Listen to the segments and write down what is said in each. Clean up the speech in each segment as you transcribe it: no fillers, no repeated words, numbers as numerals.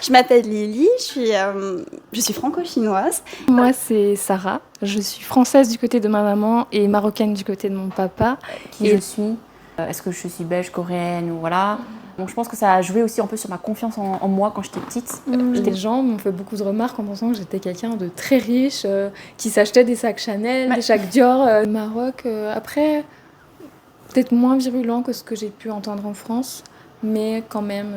Je m'appelle Lily, je suis franco-chinoise. Moi, c'est Sarah. Je suis française du côté de ma maman et marocaine du côté de mon papa. Qui je suis, est-ce que je suis belge, coréenne ou voilà. Donc je pense que ça a joué aussi un peu sur ma confiance en moi quand j'étais petite. Les gens m'ont fait beaucoup de remarques en pensant que j'étais quelqu'un de très riche, qui s'achetait des sacs Chanel, des sacs Dior. Maroc, après, peut-être moins virulent que ce que j'ai pu entendre en France. Mais quand même,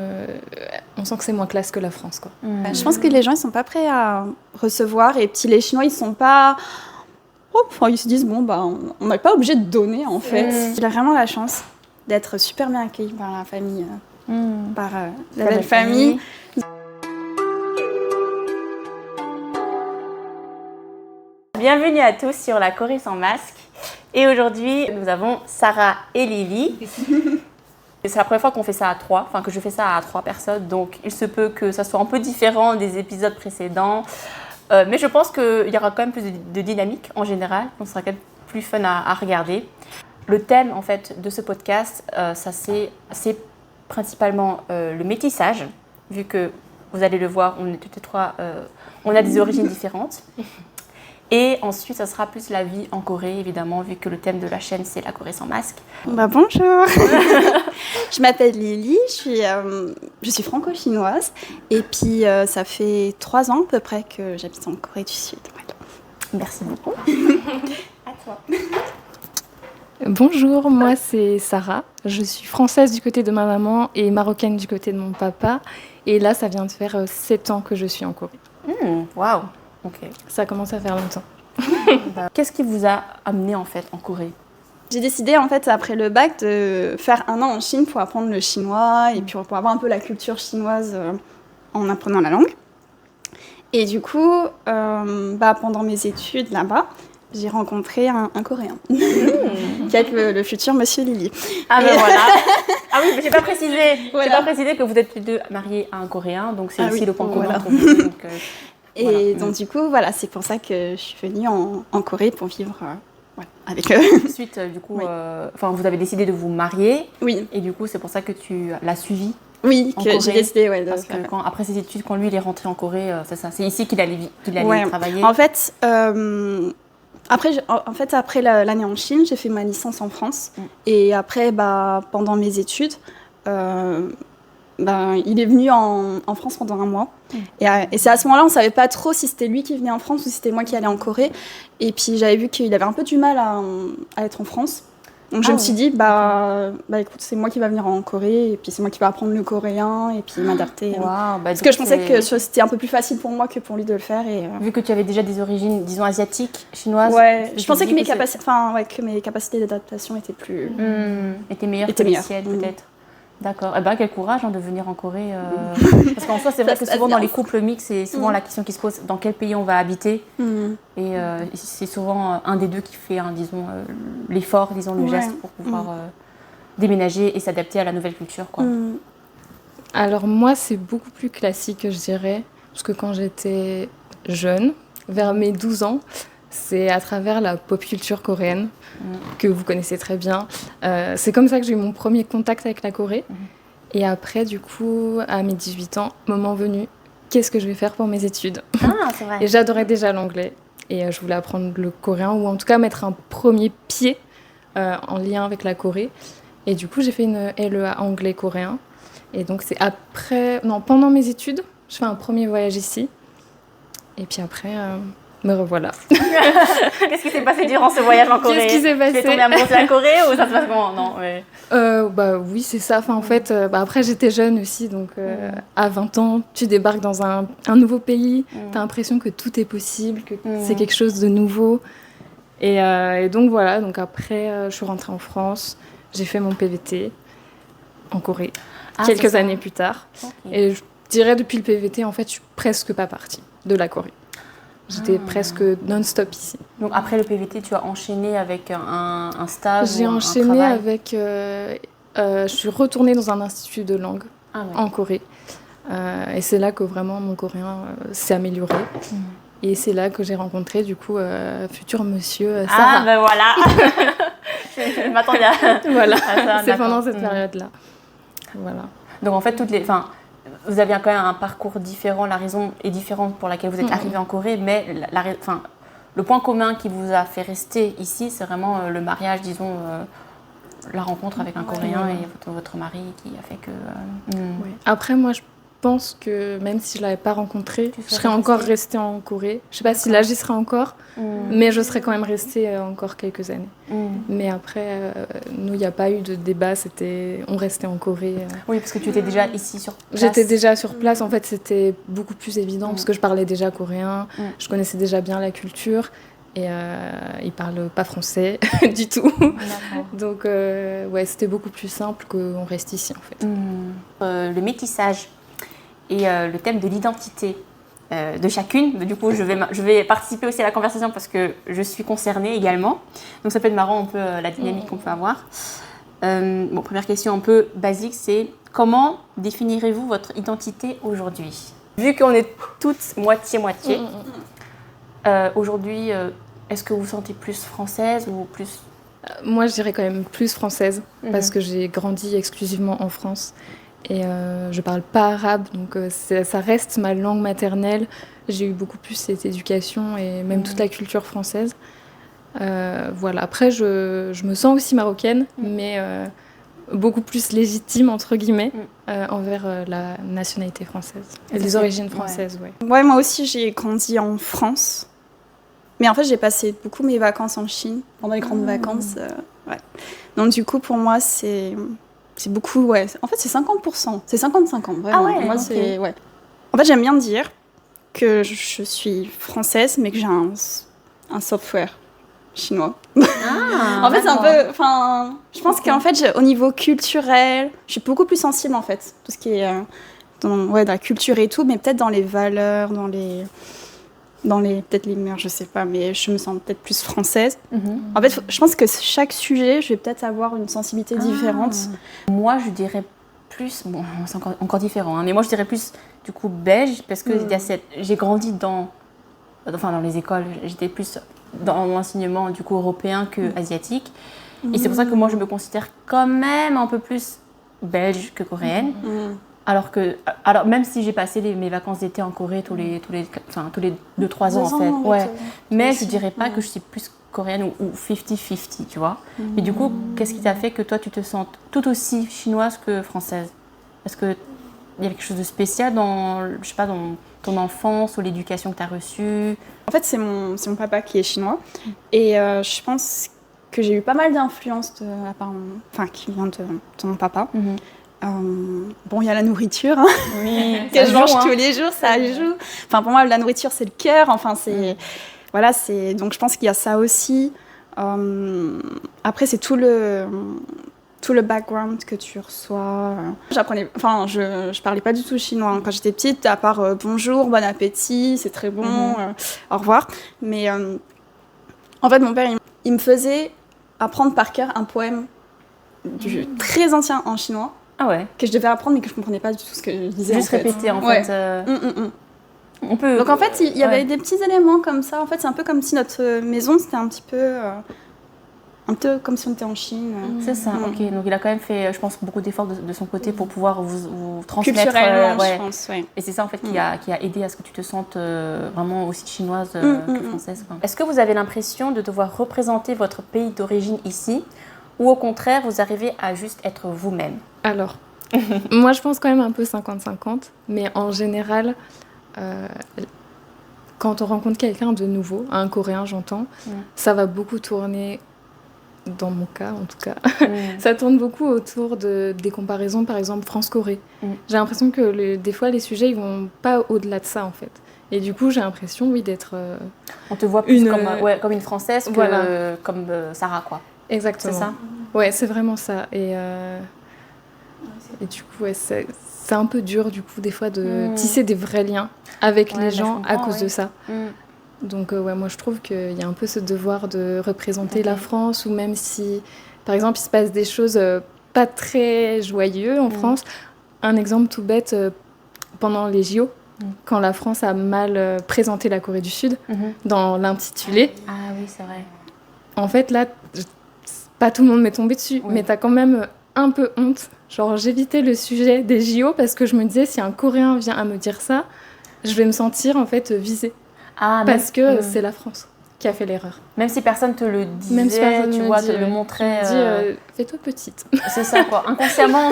on sent que c'est moins classe que la France, quoi. Je pense que les gens, ils sont pas prêts à recevoir. Et puis les Chinois, ils sont pas... ils se disent, on n'est pas obligé de donner, en fait. Il a vraiment la chance d'être super bien accueilli par la famille, par la belle famille. Bienvenue à tous sur La Corée sans masque. Et aujourd'hui, nous avons Sarah et Lily. C'est la première fois qu'on fait ça à trois, enfin que je fais ça à 3 personnes, donc il se peut que ça soit un peu différent des épisodes précédents. Mais je pense qu'il y aura quand même plus de dynamique en général, donc ce sera quand même plus fun à regarder. Le thème en fait de ce podcast, c'est principalement le métissage, vu que vous allez le voir, on est toutes les 3, on a des origines différentes. Et ensuite, ça sera plus la vie en Corée, évidemment, vu que le thème de la chaîne, c'est la Corée sans masque. Bonjour. Je m'appelle Lily, je suis franco-chinoise. Et puis, ça fait 3 ans à peu près que j'habite en Corée du Sud. Voilà. Merci beaucoup. À toi. Bonjour, moi c'est Sarah. Je suis française du côté de ma maman et marocaine du côté de mon papa. Et là, ça vient de faire 7 ans que je suis en Corée. Waouh. Ok. Ça commence à faire longtemps. Qu'est-ce qui vous a amené en fait en Corée ? J'ai décidé en fait après le bac de faire 1 an en Chine pour apprendre le chinois et puis pour avoir un peu la culture chinoise en apprenant la langue. Et du coup, pendant mes études là-bas, j'ai rencontré un Coréen qui est le futur Monsieur Lily. Ah ben voilà. Ah oui, mais j'ai pas précisé. Voilà. J'ai pas précisé que vous êtes tous deux mariés à un Coréen, donc c'est aussi le point commun pour vous. Donc, et donc du coup, voilà, c'est pour ça que je suis venue en Corée pour vivre avec eux. Ensuite, du coup, vous avez décidé de vous marier. Oui. Et du coup, c'est pour ça que tu l'as suivi. Oui, que j'ai décidé de parce que après ses études, quand lui il est rentré en Corée, c'est ici qu'il allait travailler. En fait, après l'année en Chine, j'ai fait ma licence en France. Et après, pendant mes études, il est venu en France pendant 1 mois. Et c'est à ce moment-là, on ne savait pas trop si c'était lui qui venait en France ou si c'était moi qui allais en Corée. Et puis j'avais vu qu'il avait un peu du mal à être en France. Donc je me suis dit, écoute, c'est moi qui va venir en Corée, et puis c'est moi qui va apprendre le coréen, et puis m'adapter. Parce que je pensais que c'était un peu plus facile pour moi que pour lui de le faire. Vu que tu avais déjà des origines, disons, asiatiques, chinoises. Ouais, je pensais que mes capacités d'adaptation étaient plus... étaient meilleures que les siennes, peut-être. D'accord. Eh ben, quel courage de venir en Corée. Parce qu'en soi, c'est vrai que souvent dans les couples mixtes, c'est souvent la question qui se pose, dans quel pays on va habiter. Et c'est souvent un des deux qui fait, disons, l'effort, disons, le geste pour pouvoir déménager et s'adapter à la nouvelle culture, quoi. Alors moi, c'est beaucoup plus classique, je dirais. Parce que quand j'étais jeune, vers mes 12 ans, c'est à travers la pop culture coréenne que vous connaissez très bien. C'est comme ça que j'ai eu mon premier contact avec la Corée. Et après, du coup, à mes 18 ans, moment venu, qu'est-ce que je vais faire pour mes études ? C'est vrai. Et j'adorais déjà l'anglais. Et je voulais apprendre le coréen, ou en tout cas mettre un premier pied en lien avec la Corée. Et du coup, j'ai fait une LEA anglais-coréen. Et donc, c'est pendant mes études, je fais un premier voyage ici. Et puis après... me revoilà. Qu'est-ce qui s'est passé durant ce voyage en Corée ? Qu'est-ce qui s'est passé ? Tu es tombée amoureuse de la Corée ou ça se passe comment ? Non, ouais. Oui, c'est ça. En fait, après, j'étais jeune aussi. Donc, à 20 ans, tu débarques dans un nouveau pays. Tu as l'impression que tout est possible, que c'est quelque chose de nouveau. Et donc, voilà. Donc, après, je suis rentrée en France. J'ai fait mon PVT en Corée quelques années plus tard. Okay. Et je dirais, depuis le PVT, en fait, je suis presque pas partie de la Corée. J'étais presque non-stop ici. Donc après le PVT, tu as enchaîné avec un stage ? J'ai enchaîné avec... je suis retournée dans un institut de langue en Corée. Et c'est là que vraiment mon coréen s'est amélioré. Et c'est là que j'ai rencontré du coup futur monsieur Sarah. Ah ben voilà. Je m'attendais à... Voilà, c'est pendant cette période-là. Voilà. Donc en fait, vous avez quand même un parcours différent, la raison est différente pour laquelle vous êtes arrivé en Corée, mais le point commun qui vous a fait rester ici, c'est vraiment le mariage, disons, la rencontre avec un Coréen et votre mari qui a fait que... Ouais. Après, moi, je pense que même si je ne l'avais pas rencontré, je serais encore restée en Corée. Je ne sais pas si là, j'y serais encore, mais je serais quand même restée encore quelques années. Mais après, nous, il n'y a pas eu de débat, on restait en Corée. Oui, parce que tu étais déjà ici sur place. J'étais déjà sur place, en fait, c'était beaucoup plus évident, parce que je parlais déjà coréen, je connaissais déjà bien la culture, et ils ne parlent pas français du tout. Donc, ouais, c'était beaucoup plus simple qu'on reste ici, en fait. Le métissage et le thème de l'identité de chacune. Du coup, je vais participer aussi à la conversation parce que je suis concernée également. Donc, ça peut être marrant un peu la dynamique qu'on peut avoir. Première question un peu basique, c'est comment définirez-vous votre identité aujourd'hui ? Vu qu'on est toutes moitié-moitié, aujourd'hui, est-ce que vous vous sentez plus française ou plus... Moi, je dirais quand même plus française parce que j'ai grandi exclusivement en France. Et je parle pas arabe, donc ça reste ma langue maternelle. J'ai eu beaucoup plus cette éducation et même toute la culture française. Voilà. Après, je me sens aussi marocaine, mais beaucoup plus légitime, entre guillemets, envers la nationalité française et les origines françaises. Ouais, moi aussi, j'ai grandi en France. Mais en fait, j'ai passé beaucoup mes vacances en Chine, pendant les grandes vacances. Donc du coup, pour moi, c'est beaucoup, ouais. En fait, c'est 50%. C'est 50-50, vraiment. Ah ouais, moi, c'est, ouais. En fait, j'aime bien dire que je suis française, mais que j'ai un software chinois. En fait, c'est un peu... Enfin, je pense qu'en fait, au niveau culturel, je suis beaucoup plus sensible, en fait. Tout ce qui est dans la culture et tout, mais peut-être dans les valeurs, peut-être les mœurs, je sais pas, mais je me sens peut-être plus française. En fait, je pense que chaque sujet, je vais peut-être avoir une sensibilité différente. Moi, je dirais plus, bon, c'est encore différent, hein, mais moi, je dirais plus, du coup, belge, parce que j'ai grandi dans les écoles, j'étais plus dans l'enseignement, du coup, européen que asiatique. Et c'est pour ça que moi, je me considère quand même un peu plus belge que coréenne. Alors, même si j'ai passé mes vacances d'été en Corée tous les 2-3 ans, en fait. Mais je ne dirais pas que je suis plus coréenne ou 50-50, tu vois. Mais du coup, qu'est-ce qui t'a fait que toi, tu te sens tout aussi chinoise que française ? Est-ce qu'il y a quelque chose de spécial dans ton enfance ou l'éducation que tu as reçue ? En fait, c'est mon papa qui est chinois. Et je pense que j'ai eu pas mal d'influence qui vient de mon papa. Bon, il y a la nourriture, hein, que je mange tous les jours, ça joue. Enfin, pour moi, la nourriture, c'est le cœur. Enfin, donc, je pense qu'il y a ça aussi. Après, c'est tout le background que tu reçois. Je parlais pas du tout chinois hein, quand j'étais petite, à part bonjour, bon appétit, c'est très bon, au revoir. Mais en fait, mon père, il me faisait apprendre par cœur un poème très ancien en chinois. Ah ouais. Que je devais apprendre mais que je comprenais pas du tout ce que je disais. Juste répéter en fait. On peut... Donc en fait, il y avait des petits éléments comme ça. En fait, c'est un peu comme si notre maison, c'était un peu comme si on était en Chine. C'est ça, ok. Donc il a quand même fait, je pense, beaucoup d'efforts de son côté pour pouvoir vous transmettre. Culturellement, je pense, Et c'est ça en fait qui a aidé à ce que tu te sentes vraiment aussi chinoise que française. Est-ce que vous avez l'impression de devoir représenter votre pays d'origine ici ? Ou au contraire, vous arrivez à juste être vous-même ? Alors, moi je pense quand même un peu 50-50, mais en général, quand on rencontre quelqu'un de nouveau, un Coréen j'entends, ça va beaucoup tourner, dans mon cas en tout cas, ça tourne beaucoup autour des comparaisons, par exemple France-Corée. J'ai l'impression que des fois les sujets ils vont pas au-delà de ça en fait. Et du coup, j'ai l'impression, d'être... on te voit plus comme une Française que comme Sarah, quoi. Exactement. C'est ça ? Ouais, c'est vraiment ça. Et du coup, c'est un peu dur, du coup, des fois, de tisser des vrais liens avec les gens à cause de ça. Donc, moi, je trouve qu'il y a un peu ce devoir de représenter la France, ou même si, par exemple, il se passe des choses pas très joyeuses en France. Un exemple tout bête, pendant les JO, quand la France a mal présenté la Corée du Sud, dans l'intitulé. Ah oui, c'est vrai. En fait, là... pas tout le monde m'est tombé dessus, mais t'as quand même un peu honte. Genre, j'évitais le sujet des JO parce que je me disais, si un Coréen vient à me dire ça, je vais me sentir en fait visée. Parce que c'est la France qui a fait l'erreur. Même si personne te le disait, tu vois, te le montrait. Fais-toi petite. C'est ça, quoi. Inconsciemment,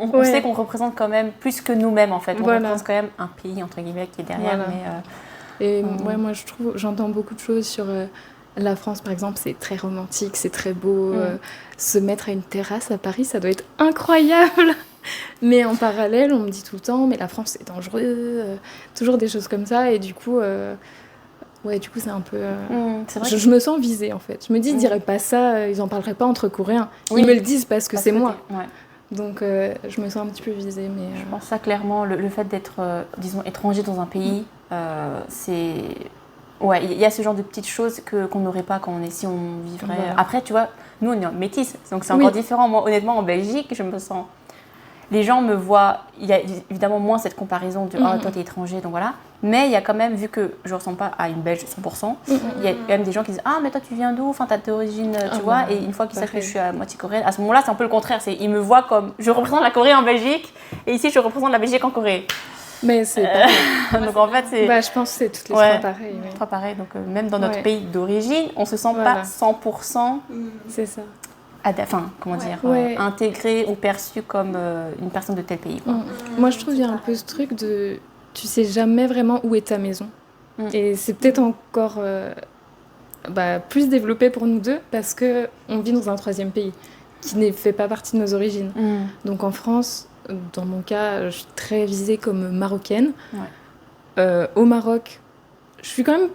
on sait qu'on représente quand même plus que nous-mêmes, en fait. On représente quand même un pays, entre guillemets, qui est derrière. Mais, moi, j'entends beaucoup de choses sur la France, par exemple. C'est très romantique, c'est très beau. Se mettre à une terrasse à Paris, ça doit être incroyable. Mais en parallèle, on me dit tout le temps, mais la France, c'est dangereux. Toujours des choses comme ça. Et du coup... c'est un peu... c'est vrai je me sens visée, en fait. Je me dis, ils diraient pas ça, ils en parleraient pas entre Coréens. Ils me le disent parce que c'est moi. Donc, je me sens un petit peu visée. Mais, Je pense ça, clairement, le fait d'être, disons, étranger dans un pays, c'est... Ouais, il y a ce genre de petites choses qu'on n'aurait pas si on vivrait... Voilà. Après, tu vois, nous, on est métis, donc c'est encore différent. Moi, honnêtement, en Belgique, je me sens... Les gens me voient, il y a évidemment moins cette comparaison de « Oh, toi, t'es étranger », donc voilà. Mais il y a quand même, vu que je ne ressemble pas à une Belge 100%, il y a quand même des gens qui disent « Ah, mais toi, tu viens d'où ? Enfin, t'as d'origine, tu vois ?» Et une fois qu'ils savent que je suis à moitié coréenne, à ce moment-là, c'est un peu le contraire. Ils me voient comme « Je représente la Corée en Belgique, et ici, je représente la Belgique en Corée. » Mais c'est pareil. Donc en fait, c'est... je pense que c'est toutes les trois pareilles. Trois pareilles. Donc même dans notre pays d'origine, on ne se sent pas 100%... C'est ça. Intégré ou perçu comme une personne de tel pays. Quoi. Moi, je trouve qu'il y a un peu ce truc de... Tu sais jamais vraiment où est ta maison. Et c'est peut-être encore plus développé pour nous deux parce qu'on vit dans un troisième pays qui ne fait pas partie de nos origines. Donc en France, dans mon cas, je suis très visée comme marocaine. Au Maroc, je suis quand même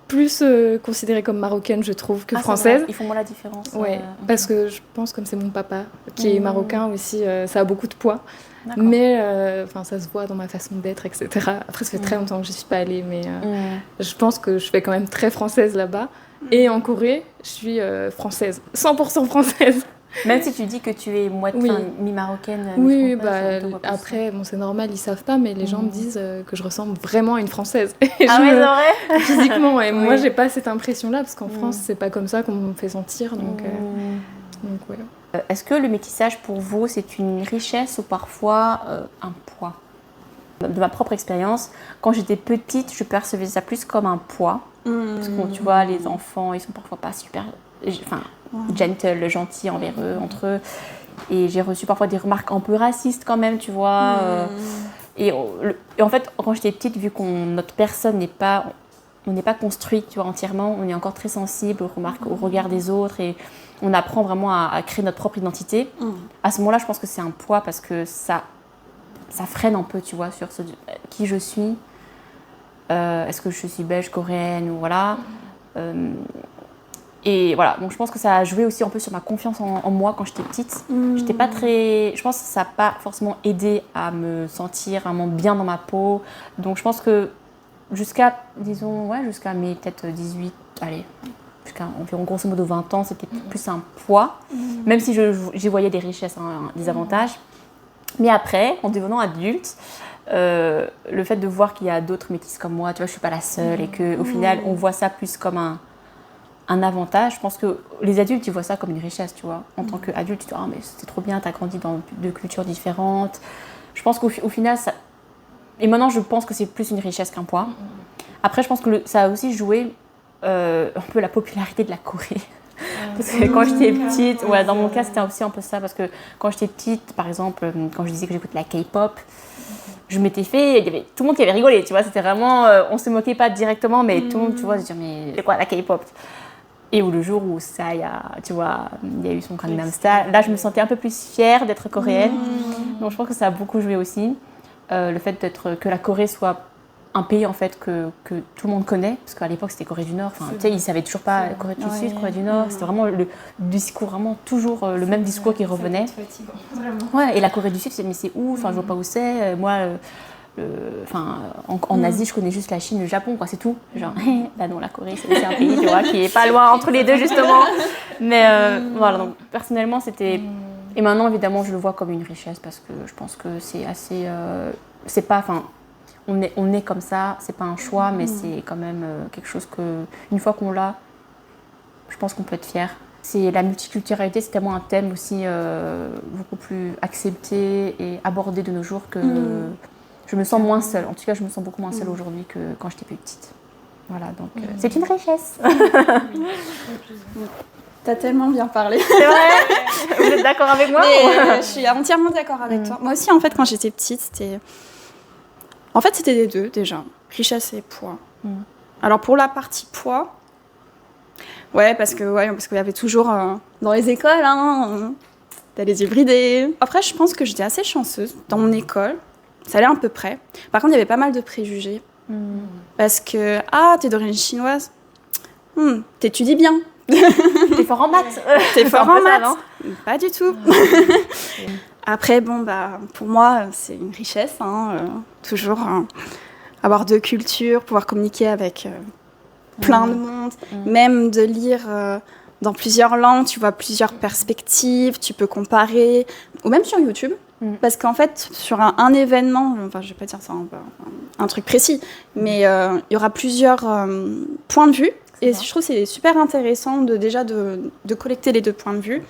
plus considérée comme marocaine, je trouve, que française. Ils font moins la différence. Parce que je pense, comme c'est mon papa, qui est marocain aussi, ça a beaucoup de poids. Mais ça se voit dans ma façon d'être, etc. Après, ça fait très longtemps que je n'y suis pas allée, mais je pense que je fais quand même très française là-bas. Et en Corée, je suis française, 100% française. Même si tu dis que tu es mi-marocaine. Après, c'est normal, ils savent pas, mais les gens me disent que je ressemble vraiment à une Française. C'est vrai physiquement, et moi, j'ai pas cette impression-là, parce qu'en France, c'est pas comme ça qu'on me fait sentir. Donc, Est-ce que le métissage, pour vous, c'est une richesse ou parfois un poids ? De ma propre expérience, quand j'étais petite, je percevais ça plus comme un poids. Parce que, tu vois, les enfants, ils sont parfois pas super... gentle, gentil envers eux, entre eux. Et j'ai reçu parfois des remarques un peu racistes quand même, tu vois. Et en fait, quand j'étais petite, vu notre personne n'est pas construite, tu vois, entièrement, on est encore très sensible aux remarques, au regard des autres et on apprend vraiment à créer notre propre identité. À ce moment-là, je pense que c'est un poids parce que ça freine un peu, tu vois, sur qui je suis. Est-ce que je suis belge, coréenne ou voilà. Et voilà, donc je pense que ça a joué aussi un peu sur ma confiance en moi quand j'étais petite. J'étais pas très... Je pense que ça n'a pas forcément aidé à me sentir vraiment bien dans ma peau. Donc je pense que jusqu'à mes peut-être 18, jusqu'à environ grosso modo 20 ans, c'était plus un poids. Même si j'y voyais des richesses, des avantages. Mais après, en devenant adulte, le fait de voir qu'il y a d'autres métisses comme moi, tu vois, je suis pas la seule et qu'au final, on voit ça plus comme un avantage. Je pense que les adultes, ils voient ça comme une richesse, tu vois. En tant qu'adulte, tu te dis « Ah, mais c'est trop bien, t'as grandi dans deux cultures différentes. » Je pense qu'au final, ça... Et maintenant, je pense que c'est plus une richesse qu'un poids. Après, je pense que ça a aussi joué un peu la popularité de la Corée. Parce que quand j'étais petite, dans mon cas, c'était aussi un peu ça. Parce que quand j'étais petite, par exemple, quand je disais que j'écoutais la K-pop, je m'étais fait... Il y avait tout le monde qui avait rigolé, tu vois. C'était vraiment... on se moquait pas directement, mais tout le monde, tu vois, se disait « Mais c'est quoi la K-pop ?» Et où le jour où ça, il y a eu son Gangnam Style, là, je me sentais un peu plus fière d'être coréenne. Donc, je pense que ça a beaucoup joué aussi. Le fait que la Corée soit un pays, en fait, que tout le monde connaît. Parce qu'à l'époque, c'était Corée du Nord. Enfin, tu sais, ils ne savaient toujours pas Corée du Sud, Corée du Nord. C'était vraiment le discours, vraiment toujours le même discours qui revenait. Et la Corée du Sud, mais c'est où ? Enfin, je vois pas où c'est. Moi... en Asie, je connais juste la Chine, le Japon, quoi, c'est tout. Genre, non, la Corée, c'est un pays, tu vois, qui est pas loin entre les deux, justement. Mais voilà, donc personnellement, c'était... Et maintenant, évidemment, je le vois comme une richesse parce que je pense que c'est assez... c'est pas... Enfin, on est comme ça, c'est pas un choix, mais c'est quand même quelque chose que, une fois qu'on l'a, je pense qu'on peut être fier. La multiculturalité, c'est tellement un thème aussi beaucoup plus accepté et abordé de nos jours que je me sens moins seule. En tout cas, je me sens beaucoup moins seule aujourd'hui que quand j'étais plus petite. Voilà, donc c'est une richesse. T'as tellement bien parlé. C'est vrai. Vous êtes d'accord avec moi? Je suis entièrement d'accord avec toi. Moi aussi, en fait, quand j'étais petite, c'était les deux, déjà. Richesse et poids. Alors, pour la partie poids, parce qu'il y avait toujours, dans les écoles, t'as les yeux bridés. Après, je pense que j'étais assez chanceuse. Dans mon école, ça allait à peu près. Par contre, il y avait pas mal de préjugés. Parce que, t'es d'origine chinoise, t'étudies bien. T'es fort en maths. T'es fort en maths. Ça, pas du tout. Après, pour moi, c'est une richesse. Toujours avoir deux cultures, pouvoir communiquer avec plein de monde, même de lire dans plusieurs langues, tu vois plusieurs perspectives, tu peux comparer, ou même sur YouTube. Parce qu'en fait, sur un événement, je vais pas dire ça, un truc précis, mais il y aura plusieurs points de vue. Et je trouve que c'est super intéressant de collecter les deux points de vue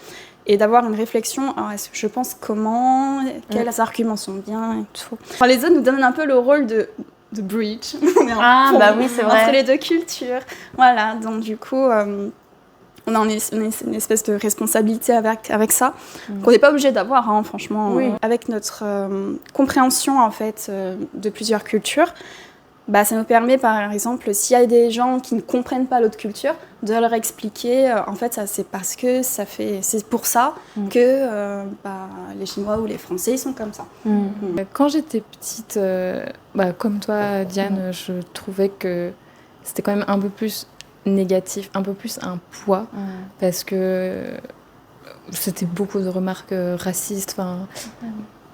et d'avoir une réflexion. Alors, je pense quels arguments sont bien et tout. Enfin, les autres nous donnent un peu le rôle de bridge. Oui, c'est vrai. Entre les deux cultures. Voilà, donc du coup, on a une espèce de responsabilité avec ça, qu'on n'est pas obligé d'avoir, franchement. Oui. Avec notre compréhension, en fait, de plusieurs cultures, ça nous permet, par exemple, s'il y a des gens qui ne comprennent pas l'autre culture, de leur expliquer, en fait, ça, c'est parce que c'est pour ça que les Chinois ou les Français, ils sont comme ça. Quand j'étais petite, comme toi, Diane, je trouvais que c'était quand même un peu plus négatif, un peu plus un poids, parce que c'était beaucoup de remarques racistes.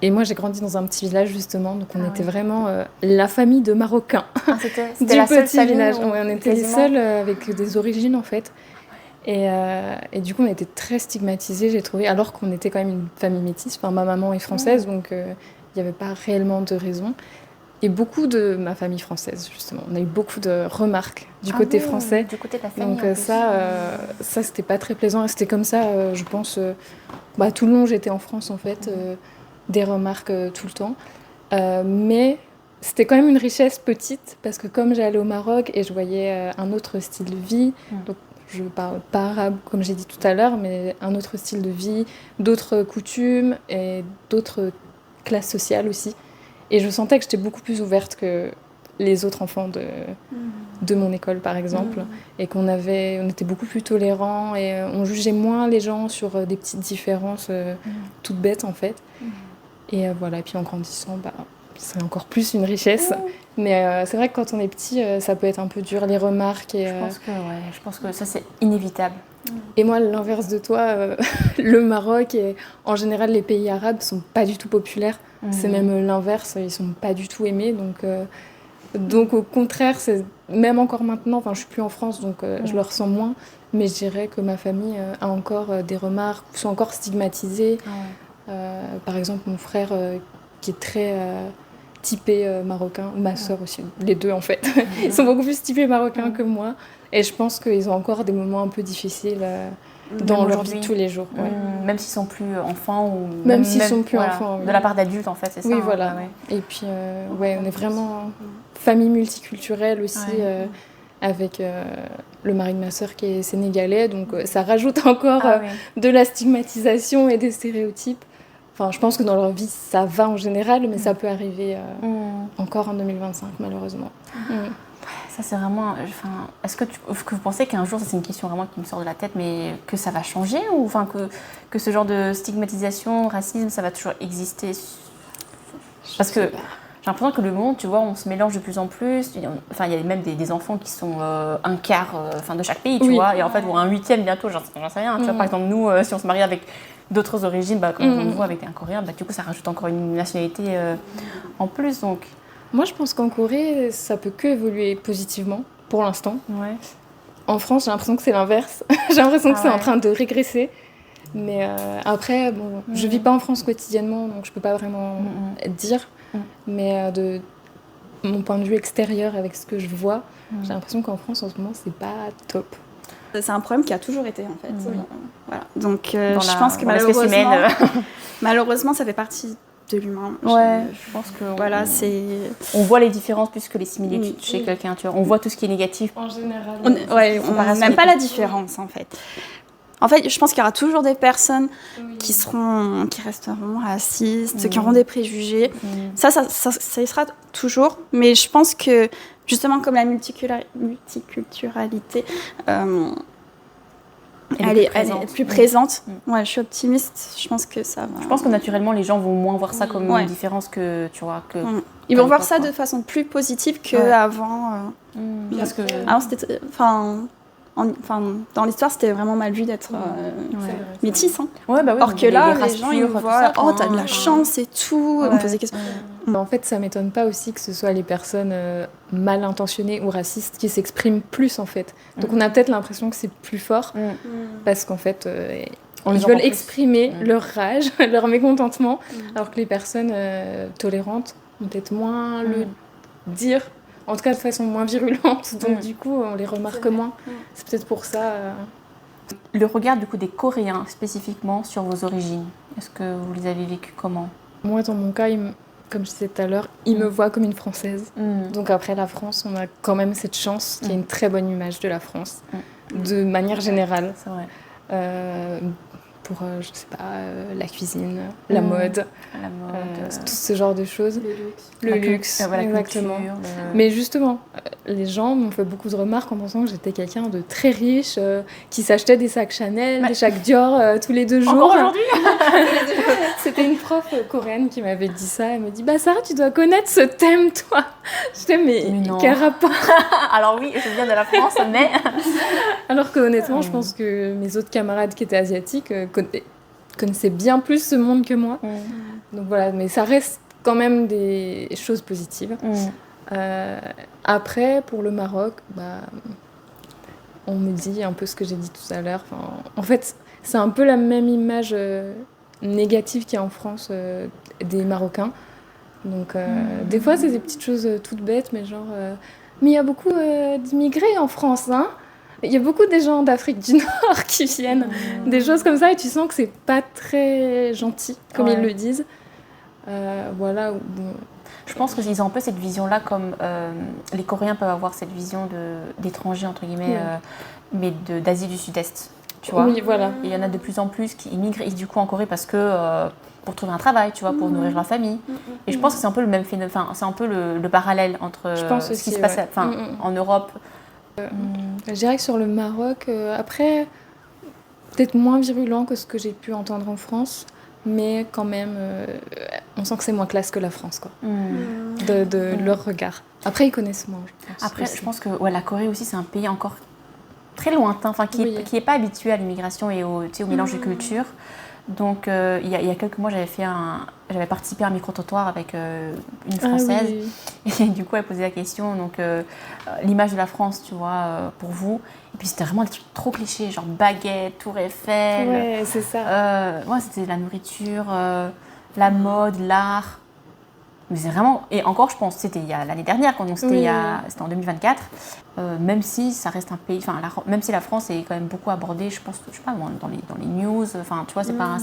Et moi, j'ai grandi dans un petit village, justement, donc on était vraiment la famille de Marocains c'était du la seule petit village. famille, On était les seuls avec des origines, en fait. Et du coup, on était très stigmatisés, j'ai trouvé, alors qu'on était quand même une famille métisse. Ma maman est française, donc il n'y avait pas réellement de raison. Et beaucoup de ma famille française, justement. On a eu beaucoup de remarques du côté français. Du côté de la famille. Donc ça, c'était pas très plaisant. Et c'était comme ça, je pense, tout le long, j'étais en France, en fait, des remarques tout le temps. Mais c'était quand même une richesse petite, parce que comme j'allais au Maroc et je voyais un autre style de vie, donc je parle pas arabe, comme j'ai dit tout à l'heure, mais un autre style de vie, d'autres coutumes et d'autres classes sociales aussi. Et je sentais que j'étais beaucoup plus ouverte que les autres enfants de mon école, par exemple. Et qu'on était beaucoup plus tolérants et on jugeait moins les gens sur des petites différences toutes bêtes, en fait. Et voilà, et puis en grandissant, c'est encore plus une richesse. Mais c'est vrai que quand on est petit, ça peut être un peu dur, les remarques. Et, je pense que ça, c'est inévitable. Et moi, l'inverse de toi, le Maroc et en général les pays arabes ne sont pas du tout populaires. C'est même l'inverse, ils ne sont pas du tout aimés. Donc au contraire, même encore maintenant, je ne suis plus en France, donc je le ressens moins. Mais je dirais que ma famille a encore des remarques, sont encore stigmatisées. Par exemple, mon frère qui est très typé marocain, ma sœur aussi, les deux en fait. Ils sont beaucoup plus typés marocains que moi. Et je pense qu'ils ont encore des moments un peu difficiles dans leur vie de tous les jours. Même s'ils sont plus enfants ou même s'ils sont plus enfants. De la part d'adultes, en fait, c'est ça. Oui, voilà. Et puis, on est vraiment famille multiculturelle aussi, avec le mari de ma sœur qui est sénégalais. Donc, ça rajoute encore de la stigmatisation et des stéréotypes. Enfin, je pense que dans leur vie, ça va en général, mais ça peut arriver encore en 2025, malheureusement. Ça, c'est vraiment... est-ce que vous pensez qu'un jour, ça c'est une question vraiment qui me sort de la tête, mais que ça va changer ou que ce genre de stigmatisation, racisme, ça va toujours exister? Parce que j'ai l'impression que le monde, tu vois, on se mélange de plus en plus. Il y a même des enfants qui sont un quart de chaque pays, tu vois, et en fait, ou un huitième bientôt, j'en sais rien. Tu vois, par exemple, nous, si on se marie avec d'autres origines, comme on le voit avec un Coréen, du coup, ça rajoute encore une nationalité en plus, donc... Moi, je pense qu'en Corée, ça peut que évoluer positivement, pour l'instant. Ouais. En France, j'ai l'impression que c'est l'inverse. J'ai l'impression que c'est en train de régresser. Mais après, je vis pas en France quotidiennement, donc je peux pas vraiment dire. Mais de mon point de vue extérieur, avec ce que je vois, j'ai l'impression qu'en France, en ce moment, c'est pas top. C'est un problème qui a toujours été, en fait. Voilà. Donc, Dans je pense que l'espèce malheureusement, humaine. malheureusement, ça fait partie de l'humain. Je pense que voilà, on voit les différences plus que les similitudes chez quelqu'un, tu vois. On voit tout ce qui est négatif. En général. On n'aime pas la différence, en fait. En fait, je pense qu'il y aura toujours des personnes qui resteront racistes, qui auront des préjugés. Ça y sera toujours. Mais je pense que, justement, comme la multiculturalité, elle est plus présente. Ouais, je suis optimiste. Je pense que ça va. Je pense que naturellement, les gens vont moins voir ça comme une différence que, tu vois, que... Ils vont voir ça de façon plus positive qu'avant. Parce que... Alors, c'était... dans l'histoire, c'était vraiment mal vu d'être métisse. Hein. Ouais, bah oui, or que là, les gens, ils pures, voient, oh, t'as de la chance et tout. On pose des questions. En fait, ça m'étonne pas aussi que ce soit les personnes mal intentionnées ou racistes qui s'expriment plus, en fait. Donc, on a peut-être l'impression que c'est plus fort, parce qu'en fait, ils veulent exprimer leur rage, leur mécontentement, alors que les personnes tolérantes vont peut-être moins le dire. En tout cas, de façon moins virulente. Donc, du coup, on les remarque moins. C'est peut-être pour ça. Le regard, du coup, des Coréens, spécifiquement, sur vos origines, est-ce que vous les avez vécues comment ? Moi, dans mon cas, comme je disais tout à l'heure, ils me voient comme une Française. Donc, après la France, on a quand même cette chance qu'il y ait une très bonne image de la France, de manière générale. C'est vrai. Pour, je sais pas, la cuisine, la mode, tout ce genre de choses. Le luxe, exactement. Culture, Mais justement, les gens m'ont fait beaucoup de remarques en pensant que j'étais quelqu'un de très riche, qui s'achetait des sacs Chanel, des sacs Dior tous les 2 jours. Encore aujourd'hui. C'était une prof coréenne qui m'avait dit ça. Elle me dit, bah Sarah, tu dois connaître ce thème, toi. J'étais, mais quel rapport? Alors oui, je viens de la France, mais... Alors que honnêtement, je pense que mes autres camarades qui étaient asiatiques connaissaient bien plus ce monde que moi. Donc voilà, mais ça reste quand même des choses positives. Après, pour le Maroc, on me dit un peu ce que j'ai dit tout à l'heure. En fait, c'est un peu la même image négative qu'il y a en France des Marocains. Donc des fois, c'est des petites choses toutes bêtes, mais genre... mais il y a beaucoup d'immigrés en France, hein. Il y a beaucoup des gens d'Afrique du Nord qui viennent, des choses comme ça, et tu sens que c'est pas très gentil, comme ils le disent. Voilà. Bon. Je pense qu'ils ont un peu cette vision-là, comme les Coréens peuvent avoir cette vision d'étrangers, entre guillemets, mais d'Asie du Sud-Est, tu vois. Oui, voilà. Et il y en a de plus en plus qui immigrent, et du coup, en Corée, parce que... pour trouver un travail, tu vois, pour nourrir leur famille. Et je pense que c'est un peu le même phénomène, c'est un peu le parallèle entre ce qui se passe en Europe. Je dirais que sur le Maroc, après, peut-être moins virulent que ce que j'ai pu entendre en France, mais quand même, on sent que c'est moins classe que la France, quoi, de leur regard. Après, ils connaissent moins, je pense. Après, je pense que la Corée aussi, c'est un pays encore très lointain, qui n'est pas habitué à l'immigration et au mélange de cultures. Donc, il y a quelques mois, j'avais participé à un micro-trottoir avec une Française. Et du coup, elle posait la question, donc l'image de la France, tu vois, pour vous. Et puis, c'était vraiment des trucs trop clichés, genre baguette, Tour Eiffel. Ouais, c'est ça. C'était la nourriture, la mode, l'art. Mais c'est vraiment... Et encore, je pense, c'était l'année dernière, c'était en 2024. Même si ça reste un pays... même si la France est quand même beaucoup abordée, je pense, je sais pas, dans les news, tu vois, c'est pas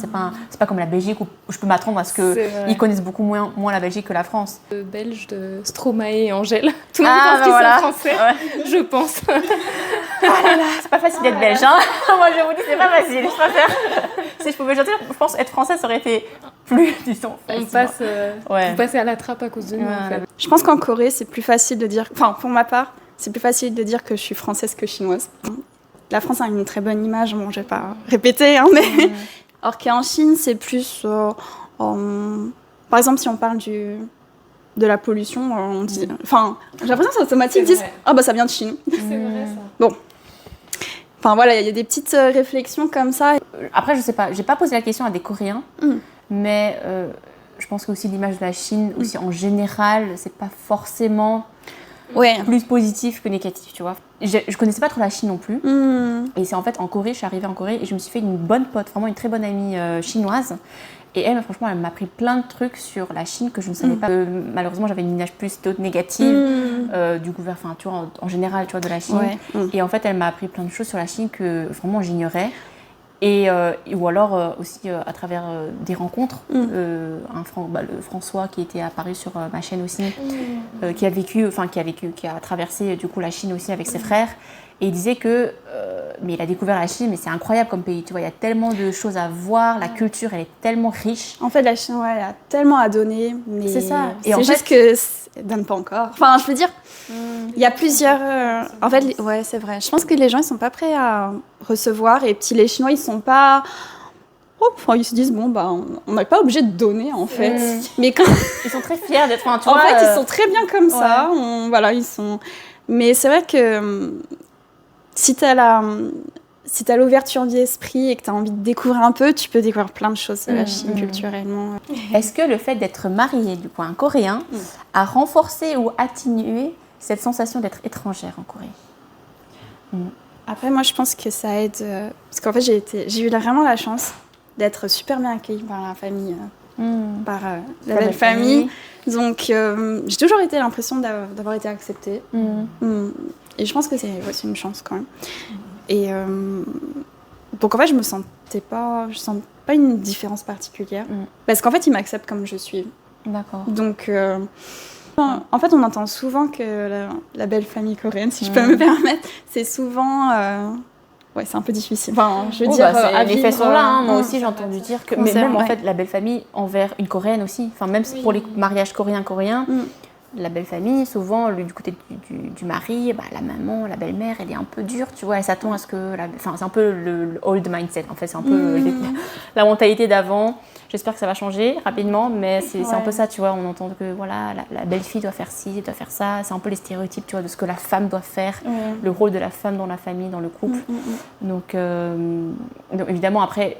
comme la Belgique où je peux m'attendre à ce qu'ils connaissent beaucoup moins la Belgique que la France. Le Belge de Stromae et Angèle. Tout le monde pense qu'ils sont français, je pense. Ah là là, c'est pas facile d'être belge, hein. Moi, je vous dis, c'est pas facile. Je préfère... Si je pouvais chanter, je pense être française, ça aurait été plus, disons, facile. Vous passez à la trappe à cause de nous, en fait. Je pense qu'en Corée, c'est plus facile de dire... Enfin, pour ma part, c'est plus facile de dire que je suis française que chinoise. La France a une très bonne image, bon, je vais pas répéter, hein, mais... Or qu'en Chine, c'est plus... Par exemple, si on parle de la pollution, on dit... Enfin, j'ai l'impression que c'est automatique, ils disent « Ah, ça vient de Chine ». C'est vrai, ça. Bon. Enfin, voilà, il y a des petites réflexions comme ça. Après, je sais pas, j'ai pas posé la question à des Coréens, mais je pense que aussi l'image de la Chine, aussi en général, c'est pas forcément plus positif que négatif, tu vois. Je connaissais pas trop la Chine non plus. Et c'est en fait en Corée, je suis arrivée en Corée et je me suis fait une bonne pote, vraiment une très bonne amie chinoise. Et elle, franchement, elle m'a appris plein de trucs sur la Chine que je ne savais pas. Malheureusement, j'avais une image plus négative. du gouvernement, enfin, tu vois, en général, tu vois, de la Chine. Ouais. Et en fait, elle m'a appris plein de choses sur la Chine que vraiment j'ignorais. Ou alors aussi à travers des rencontres. Le François qui était apparu sur ma chaîne aussi, qui a traversé du coup la Chine aussi avec ses frères. Et il disait que, mais il a découvert la Chine, mais c'est incroyable comme pays. Tu vois, il y a tellement de choses à voir, la culture, elle est tellement riche. En fait, la Chine, elle a tellement à donner, mais c'est ça. Et c'est juste que elle donne pas encore. Enfin, je veux dire, il y a plusieurs. En fait, ouais, c'est vrai. Je pense que les gens, ils sont pas prêts à recevoir, et puis les Chinois, ils sont pas. Ils se disent bon on n'est pas obligé de donner en fait. Mais quand ils sont très fiers d'être. En fait, ils sont très bien comme ça. Ils sont. Mais c'est vrai que si t'as l'ouverture d'esprit et que tu as envie de découvrir un peu, tu peux découvrir plein de choses de la Chine culturellement. Est-ce que le fait d'être mariée du coup à un Coréen a renforcé ou atténué cette sensation d'être étrangère en Corée? Après, moi, je pense que ça aide. Parce qu'en fait, j'ai eu vraiment la chance d'être super bien accueillie par la famille, par la belle famille. Donc, j'ai toujours été l'impression d'avoir été acceptée. Et je pense que c'est une chance quand même. Et donc en fait, je sens pas une différence particulière. Parce qu'en fait, ils m'acceptent comme je suis. D'accord. Donc, en fait, on entend souvent que la belle famille coréenne, si je peux me permettre, c'est souvent... c'est un peu difficile. Enfin, je veux dire, les faits sont là. Moi aussi, j'ai entendu dire que... Mais même, en fait, la belle famille envers une Coréenne aussi. Enfin, même pour les mariages coréens, la belle famille, souvent, du côté du mari, la maman, la belle-mère, elle est un peu dure, tu vois. Elle s'attend à ce que... c'est un peu le old mindset, en fait. C'est un peu la mentalité d'avant. J'espère que ça va changer rapidement, mais c'est un peu ça, tu vois. On entend que, voilà, la belle-fille doit faire ci, doit faire ça. C'est un peu les stéréotypes, tu vois, de ce que la femme doit faire, le rôle de la femme dans la famille, dans le couple. Donc, évidemment, après,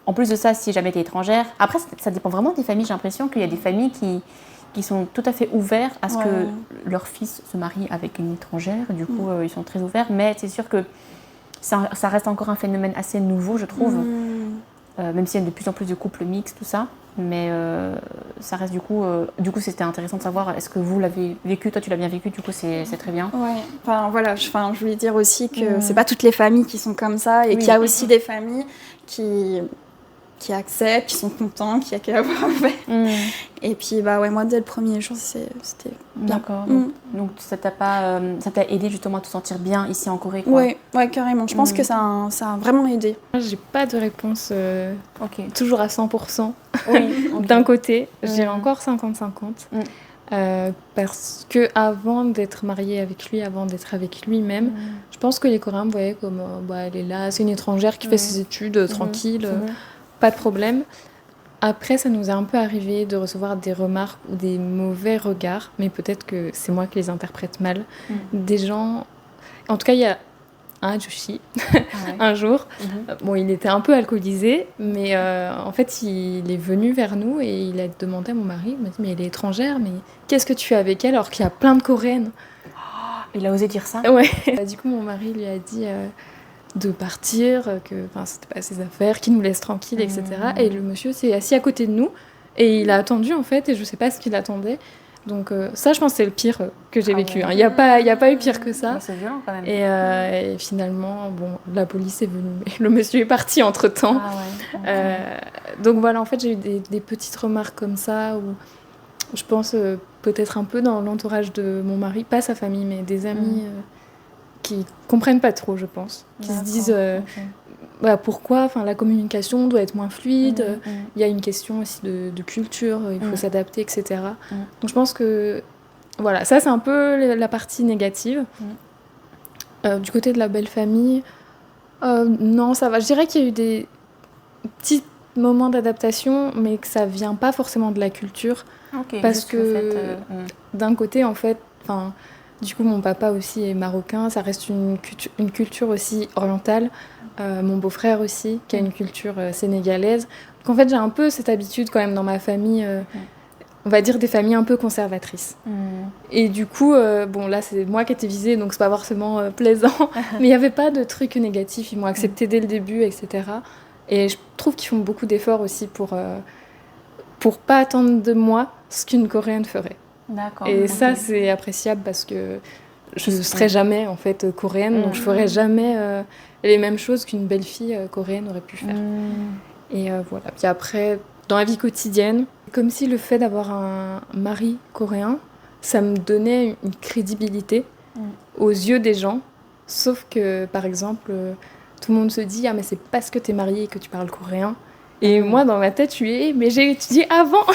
en plus de ça, si jamais tu es étrangère... Après, ça dépend vraiment des familles. J'ai l'impression qu'il y a des familles qui sont tout à fait ouverts à ce que leur fils se marie avec une étrangère. Du coup, ils sont très ouverts. Mais c'est sûr que ça reste encore un phénomène assez nouveau, je trouve. Même s'il y a de plus en plus de couples mixtes, tout ça. Mais ça reste du coup, c'était intéressant de savoir, est-ce que vous l'avez vécu? Toi, tu l'as bien vécu, du coup, c'est très bien. Ouais, je voulais dire aussi que c'est pas toutes les familles qui sont comme ça, et qu'il y a aussi des familles qui acceptent, qui sont contents, qui accueillent à voir fait. Et puis, moi, dès le premier jour, c'était bien. D'accord. Donc, ça t'a aidé justement à te sentir bien ici en Corée, quoi. Ouais, carrément. Je pense que ça a vraiment aidé. J'ai pas de réponse toujours à 100%. Oui, d'un côté, je dirais encore 50-50. Parce que avant d'être mariée avec lui, avant d'être avec lui-même, je pense que les Coréens me voyaient comme elle est là, c'est une étrangère qui fait ses études tranquille. Pas de problème. Après, ça nous est un peu arrivé de recevoir des remarques ou des mauvais regards, mais peut-être que c'est moi qui les interprète mal. Des gens... En tout cas, il y a un Joshi, un jour. Il était un peu alcoolisé, mais en fait, il est venu vers nous et il a demandé à mon mari, il m'a dit, mais elle est étrangère, mais qu'est-ce que tu fais avec elle alors qu'il y a plein de Coréennes? Il a osé dire ça? Ouais. Du coup, mon mari lui a dit... de partir, que c'était pas ses affaires, qu'il nous laisse tranquille, etc. Et le monsieur s'est assis à côté de nous et il a attendu en fait, et je sais pas ce qu'il attendait. Donc ça, je pense que c'est le pire que j'ai vécu. Il y a pas eu pire que ça. C'est violent quand même. Et finalement, la police est venue, mais le monsieur est parti entre temps. Donc voilà, en fait, j'ai eu des petites remarques comme ça où je pense peut-être un peu dans l'entourage de mon mari, pas sa famille, mais des amis. Qui comprennent pas trop, je pense, qui se disent pourquoi la communication doit être moins fluide, il y a une question aussi de culture, il faut s'adapter, etc. Donc je pense que voilà, ça c'est un peu la partie négative. Du côté de la belle famille, non, ça va. Je dirais qu'il y a eu des petits moments d'adaptation, mais que ça vient pas forcément de la culture, parce que d'un côté, en fait, du coup, mon papa aussi est marocain, ça reste une culture aussi orientale. Mon beau-frère aussi, qui a une culture sénégalaise. Donc en fait, j'ai un peu cette habitude quand même dans ma famille, on va dire des familles un peu conservatrices. Et du coup, là, c'est moi qui étais visée, donc c'est pas forcément plaisant. Mais il n'y avait pas de trucs négatifs, ils m'ont accepté dès le début, etc. Et je trouve qu'ils font beaucoup d'efforts aussi pour pas attendre de moi ce qu'une Coréenne ferait. D'accord. Et ça, c'est appréciable parce que je ne serai jamais en fait coréenne, donc je ferai jamais les mêmes choses qu'une belle fille coréenne aurait pu faire. Et voilà. Puis après, dans la vie quotidienne, comme si le fait d'avoir un mari coréen, ça me donnait une crédibilité aux yeux des gens. Sauf que, par exemple, tout le monde se dit « Ah, mais c'est parce que t'es mariée que tu parles coréen ». Et moi, dans ma tête, je suis « Mais j'ai étudié avant !»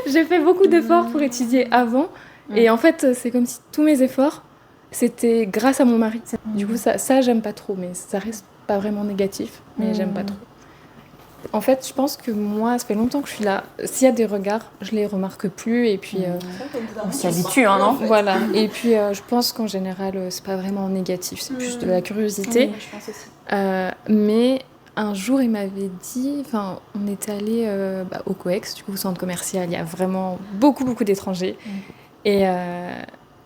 J'ai fait beaucoup d'efforts pour étudier avant. Et en fait, c'est comme si tous mes efforts, c'était grâce à mon mari. Du coup, ça j'aime pas trop, mais ça reste pas vraiment négatif, mais j'aime pas trop. En fait, je pense que moi, ça fait longtemps que je suis là. S'il y a des regards, je les remarque plus. Et puis, on s'y habitue, hein, non ? Voilà. Et puis, je pense qu'en général, c'est pas vraiment négatif. C'est plus de la curiosité. Oui, je pense aussi. Mais un jour, il m'avait dit... Enfin, on était allé au COEX, du coup, au centre commercial. Il y a vraiment beaucoup d'étrangers. Et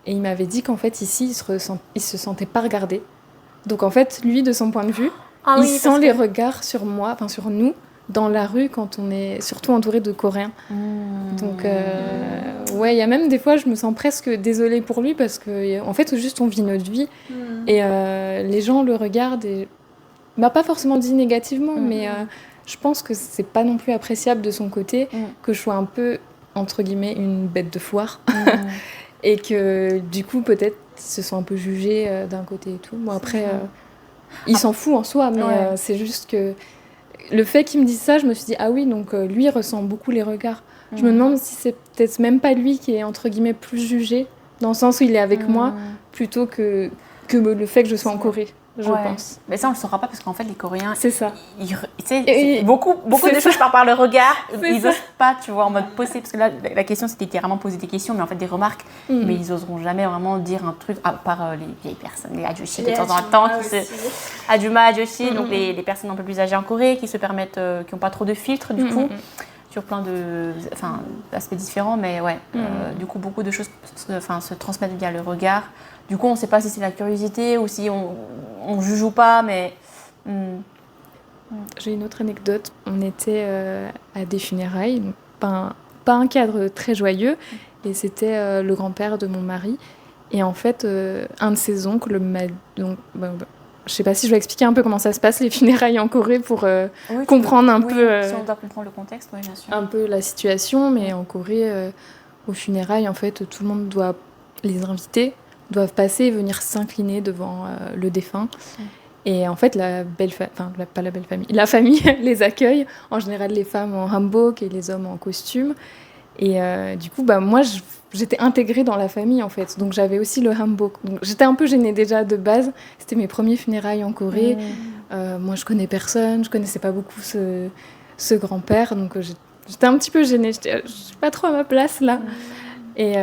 il m'avait dit qu'en fait, ici, il se sentait pas regardé. Donc, en fait, lui, de son point de vue, il sent les regards sur moi, enfin sur nous, dans la rue quand on est surtout entouré de Coréens. Donc, ouais, il y a même des fois, je me sens presque désolée pour lui parce que, en fait, juste on vit notre vie et les gens le regardent et m'a pas forcément dit négativement, mais je pense que c'est pas non plus appréciable de son côté que je sois un peu, entre guillemets, une bête de foire et que du coup, peut-être, ils se sont un peu jugés d'un côté et tout. Bon, après, il s'en fout en soi, mais c'est juste que le fait qu'il me dise ça, je me suis dit, ah oui, donc lui, il ressent beaucoup les regards. Je me demande si c'est peut-être même pas lui qui est, entre guillemets, plus jugé, dans le sens où il est avec moi, plutôt que le fait que je sois en Corée, je pense. Mais ça, on le saura pas parce qu'en fait, les Coréens... C'est ça. Beaucoup de choses par le regard, ils osent pas, tu vois, en mode poser. Parce que là, la question, c'était littéralement poser des questions, mais en fait, des remarques. Mais ils oseront jamais vraiment dire un truc, à part les vieilles personnes, les adjoshi de temps en temps, Adjuma, adjoshi, donc les personnes un peu plus âgées en Corée, qui se permettent, qui n'ont pas trop de filtres, du coup. Sur plein d'aspects différents, mais ouais, du coup, beaucoup de choses se transmettent via le regard. Du coup, on ne sait pas si c'est la curiosité ou si on juge ou pas, mais... J'ai une autre anecdote. On était à des funérailles, donc pas un cadre très joyeux, et c'était le grand-père de mon mari. Et en fait, un de ses oncles m'a... Je sais pas si je vais expliquer un peu comment ça se passe, les funérailles en Corée, pour comprendre un peu... si on doit comprendre le contexte, oui, bien sûr. Un peu la situation, mais en Corée, aux funérailles, en fait, tout le monde doit... Les invités doivent passer et venir s'incliner devant le défunt. Et en fait, la famille les accueille. En général, les femmes en hanbok et les hommes en costume. Et du coup, moi, j'étais intégrée dans la famille, en fait. Donc, j'avais aussi le hanbok. Donc, j'étais un peu gênée déjà de base. C'était mes premiers funérailles en Corée. Moi, je connais personne. Je connaissais pas beaucoup ce grand-père. Donc, j'étais un petit peu gênée. Je suis pas trop à ma place, là. Et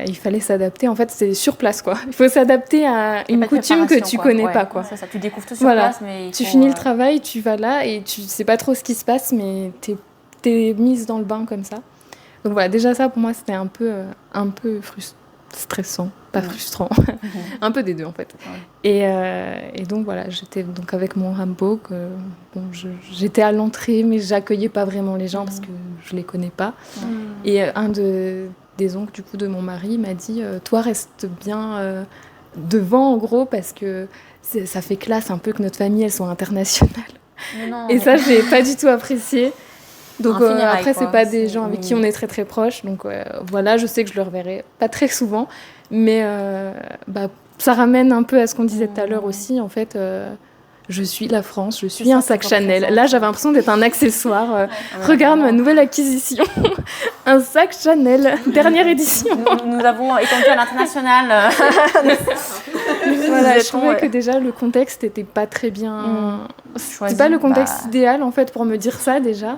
il fallait s'adapter. En fait, c'est sur place, quoi. Il faut s'adapter à une coutume que tu connais pas, quoi. Ça, tu découvres tout sur place, mais tu finis le travail, tu vas là et tu sais pas trop ce qui se passe, mais t'es mise dans le bain comme ça. Donc voilà, déjà ça, pour moi, c'était un peu stressant, pas frustrant. Un peu des deux, en fait. Et donc voilà, j'étais donc avec mon hanbok. J'étais à l'entrée, mais j'accueillais pas vraiment les gens parce que je les connais pas. Et un des oncles du coup de mon mari m'a dit toi reste bien devant en gros parce que ça fait classe un peu que notre famille elle soit internationale. Et ça j'ai pas du tout apprécié. Donc après c'est pas des gens avec qui on est très très proches, donc voilà, je sais que je le reverrai pas très souvent, mais ça ramène un peu à ce qu'on disait tout à l'heure aussi, en fait. Je suis la France, je suis un sac Chanel. Là, j'avais l'impression d'être un accessoire. Regarde ma nouvelle acquisition. Un sac Chanel, dernière édition. Nous avons étendu à l'international. Voilà, je trouvais que déjà, le contexte n'était pas très bien... C'était pas le contexte idéal, en fait, pour me dire ça, déjà.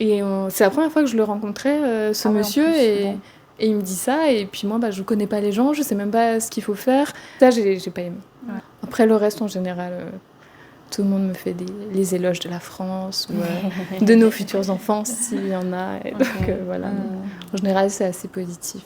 Et c'est la première fois que je le rencontrais, ce monsieur, et il me dit ça. Et puis moi, je connais pas les gens, je sais même pas ce qu'il faut faire. Ça, j'ai pas aimé. Après, le reste, en général... Tout le monde me fait les éloges de la France ou de nos futurs enfants, s'il y en a. Et donc, voilà. En général, c'est assez positif.